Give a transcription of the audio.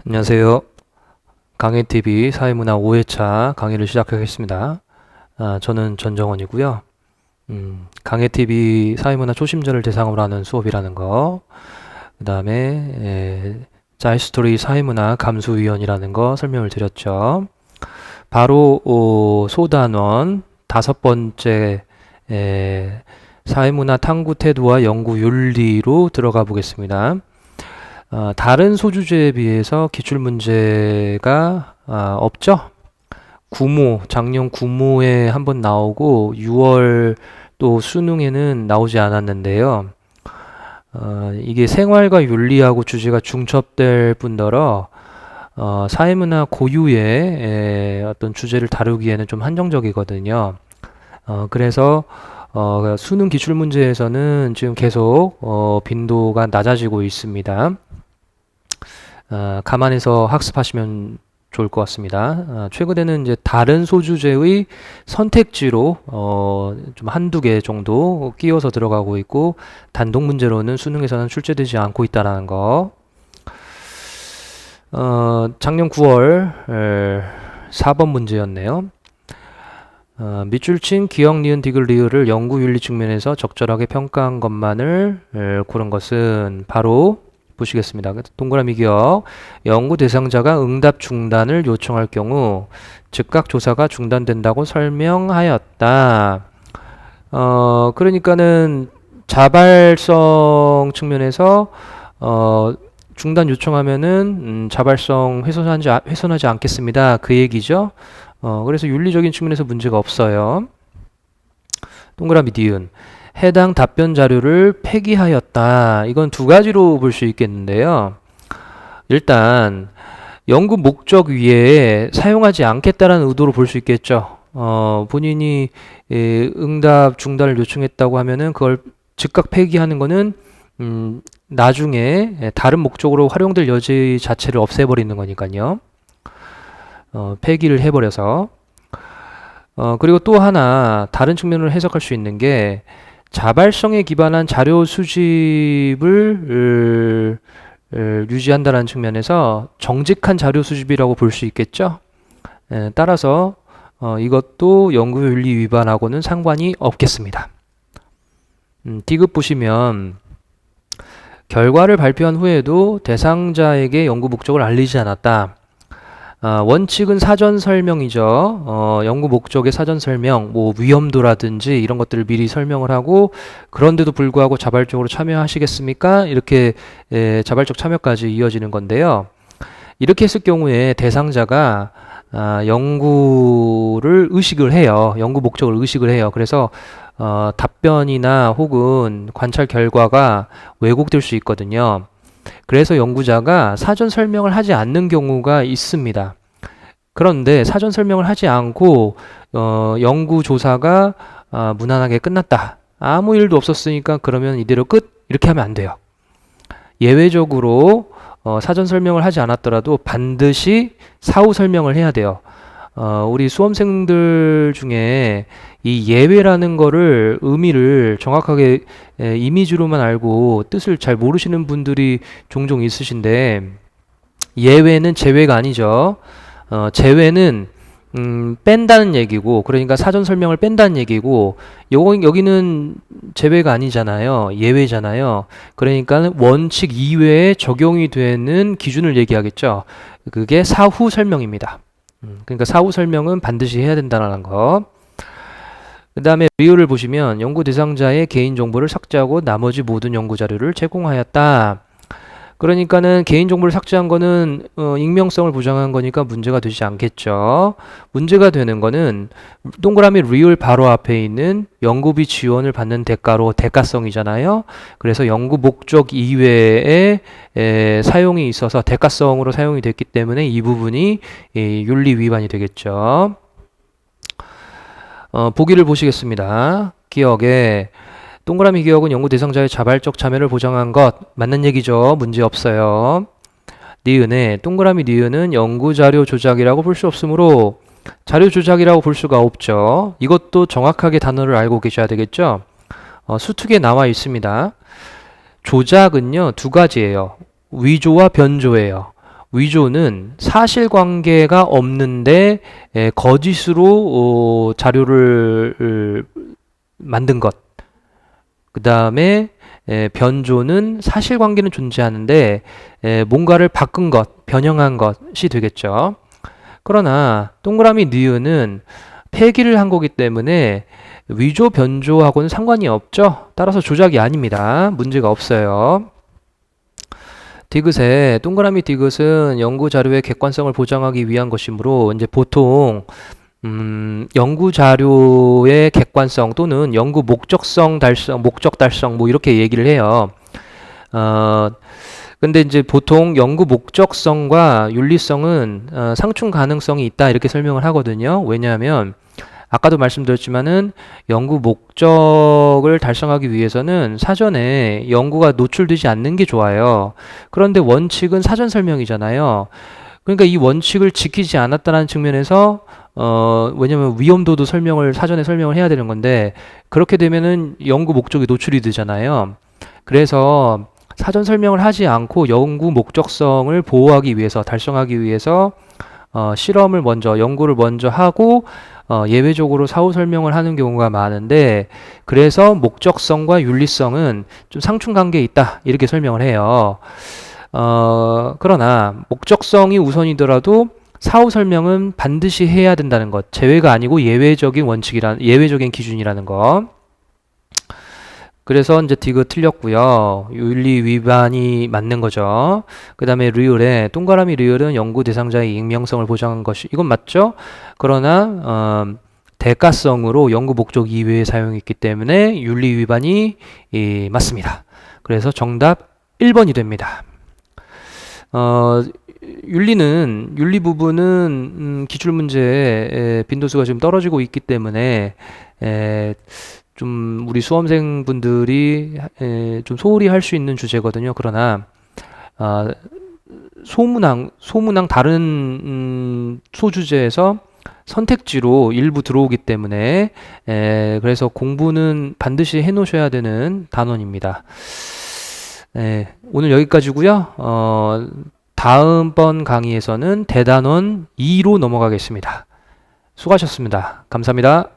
안녕하세요. 강해TV 사회문화 5회차 강의를 시작하겠습니다. 저는 전정원이고요. 강해TV 사회문화 초심자를 대상으로 하는 수업이라는 거, 그 다음에 자이스토리 사회문화 감수위원이라는 거 설명을 드렸죠. 바로 소단원 5번째 사회문화 탐구 태도와 연구 윤리로 들어가 보겠습니다. 다른 소주제에 비해서 기출문제가 없죠? 작년 구모에 한번 나오고 6월 또 수능에는 나오지 않았는데요. 이게 생활과 윤리하고 주제가 중첩될 뿐더러 사회문화 고유의 어떤 주제를 다루기에는 좀 한정적이거든요. 그래서 수능 기출문제에서는 지금 계속 빈도가 낮아지고 있습니다. 감안해서 학습하시면 좋을 것 같습니다. 최근에는 이제 다른 소주제의 선택지로 좀 한두 개 정도 끼워서 들어가고 있고, 단독 문제로는 수능에서는 출제되지 않고 있다는 거. 작년 9월 4번 문제였네요. 밑줄 친 기억, 니은, 디귿, 리을을 연구 윤리 측면에서 적절하게 평가한 것만을 고른 것은 바로 보시겠습니다. 동그라미 기억. 연구 대상자가 응답 중단을 요청할 경우 즉각 조사가 중단된다고 설명하였다. 그러니까는 자발성 측면에서 중단 요청하면은 자발성 훼손하지 않겠습니다. 그 얘기죠. 그래서 윤리적인 측면에서 문제가 없어요. 동그라미 니은. 해당 답변 자료를 폐기하였다. 이건 두 가지로 볼 수 있겠는데요. 일단 연구 목적 위에 사용하지 않겠다라는 의도로 볼 수 있겠죠. 본인이 응답 중단을 요청했다고 하면은 그걸 즉각 폐기하는 거는 나중에 다른 목적으로 활용될 여지 자체를 없애버리는 거니까요. 폐기를 해버려서. 그리고 또 하나 다른 측면으로 해석할 수 있는 게 자발성에 기반한 자료 수집을 유지한다는 측면에서 정직한 자료 수집이라고 볼 수 있겠죠. 따라서 이것도 연구윤리 위반하고는 상관이 없겠습니다. 디귿 보시면 결과를 발표한 후에도 대상자에게 연구 목적을 알리지 않았다. 원칙은 사전 설명이죠. 연구 목적의 사전 설명, 뭐 위험도라든지 이런 것들을 미리 설명을 하고, 그런데도 불구하고 자발적으로 참여하시겠습니까? 이렇게 자발적 참여까지 이어지는 건데요. 이렇게 했을 경우에 대상자가 연구를 의식을 해요. 연구 목적을 의식을 해요. 그래서 답변이나 혹은 관찰 결과가 왜곡될 수 있거든요. 그래서 연구자가 사전 설명을 하지 않는 경우가 있습니다. 그런데 사전 설명을 하지 않고 연구 조사가 무난하게 끝났다. 아무 일도 없었으니까 그러면 이대로 끝? 이렇게 하면 안 돼요. 예외적으로 사전 설명을 하지 않았더라도 반드시 사후 설명을 해야 돼요. 우리 수험생들 중에 이 예외라는 거를 의미를 정확하게 이미지로만 알고 뜻을 잘 모르시는 분들이 종종 있으신데, 예외는 제외가 아니죠. 제외는 뺀다는 얘기고, 그러니까 사전 설명을 뺀다는 얘기고, 여기는 제외가 아니잖아요. 예외잖아요. 그러니까 원칙 이외에 적용이 되는 기준을 얘기하겠죠. 그게 사후 설명입니다. 그러니까 사후 설명은 반드시 해야 된다는 거. 그 다음에 리을을 보시면 연구 대상자의 개인정보를 삭제하고 나머지 모든 연구 자료를 제공하였다. 그러니까는 개인정보를 삭제한 거는 익명성을 보장한 거니까 문제가 되지 않겠죠. 문제가 되는 거는 동그라미 리을 바로 앞에 있는 연구비 지원을 받는 대가로 대가성이잖아요. 그래서 연구 목적 이외에 사용이 있어서 대가성으로 사용이 됐기 때문에 이 부분이 윤리 위반이 되겠죠. 보기를 보시겠습니다. 기억에 동그라미 기억은 연구 대상자의 자발적 참여를 보장한 것 맞는 얘기죠. 문제 없어요. 니은에 동그라미 니은은 연구 자료 조작이라고 볼 수 없으므로 자료 조작이라고 볼 수가 없죠. 이것도 정확하게 단어를 알고 계셔야 되겠죠. 수특에 나와 있습니다. 조작은요 두 가지예요. 위조와 변조예요. 위조는 사실관계가 없는데 거짓으로 자료를 만든 것. 그 다음에 변조는 사실관계는 존재하는데 뭔가를 바꾼 것, 변형한 것이 되겠죠. 그러나 동그라미 니은은 폐기를 한 거기 때문에 위조, 변조하고는 상관이 없죠. 따라서 조작이 아닙니다. 문제가 없어요. 디귿에 동그라미 디귿은 연구 자료의 객관성을 보장하기 위한 것이므로 이제 보통 연구 자료의 객관성 또는 연구 목적성 달성, 목적 달성 뭐 이렇게 얘기를 해요. 근데 이제 보통 연구 목적성과 윤리성은 상충 가능성이 있다 이렇게 설명을 하거든요. 왜냐하면 아까도 말씀드렸지만은 연구 목적을 달성하기 위해서는 사전에 연구가 노출되지 않는 게 좋아요. 그런데 원칙은 사전 설명이잖아요. 그러니까 이 원칙을 지키지 않았다는 측면에서 왜냐면 위험도도 사전에 설명을 해야 되는 건데 그렇게 되면은 연구 목적이 노출이 되잖아요. 그래서 사전 설명을 하지 않고 연구 목적성을 보호하기 위해서 달성하기 위해서 연구를 먼저 하고 예외적으로 사후 설명을 하는 경우가 많은데 그래서 목적성과 윤리성은 좀 상충관계에 있다 이렇게 설명을 해요. 그러나 목적성이 우선이더라도 사후 설명은 반드시 해야 된다는 것, 제외가 아니고 예외적인 기준이라는 것. 그래서 이제 디귿 틀렸고요. 윤리 위반이 맞는 거죠. 그 다음에 리을에 동그라미 리을은 연구 대상자의 익명성을 보장한 것이 이건 맞죠? 그러나 대가성으로 연구 목적 이외에 사용했기 때문에 윤리 위반이 맞습니다. 그래서 정답 1번이 됩니다. 윤리 부분은 기출문제에 빈도수가 지금 떨어지고 있기 때문에 좀 우리 수험생분들이 좀 소홀히 할 수 있는 주제거든요. 그러나 소문항 다른 소주제에서 선택지로 일부 들어오기 때문에 그래서 공부는 반드시 해놓으셔야 되는 단원입니다. 오늘 여기까지고요. 다음번 강의에서는 대단원 2로 넘어가겠습니다. 수고하셨습니다. 감사합니다.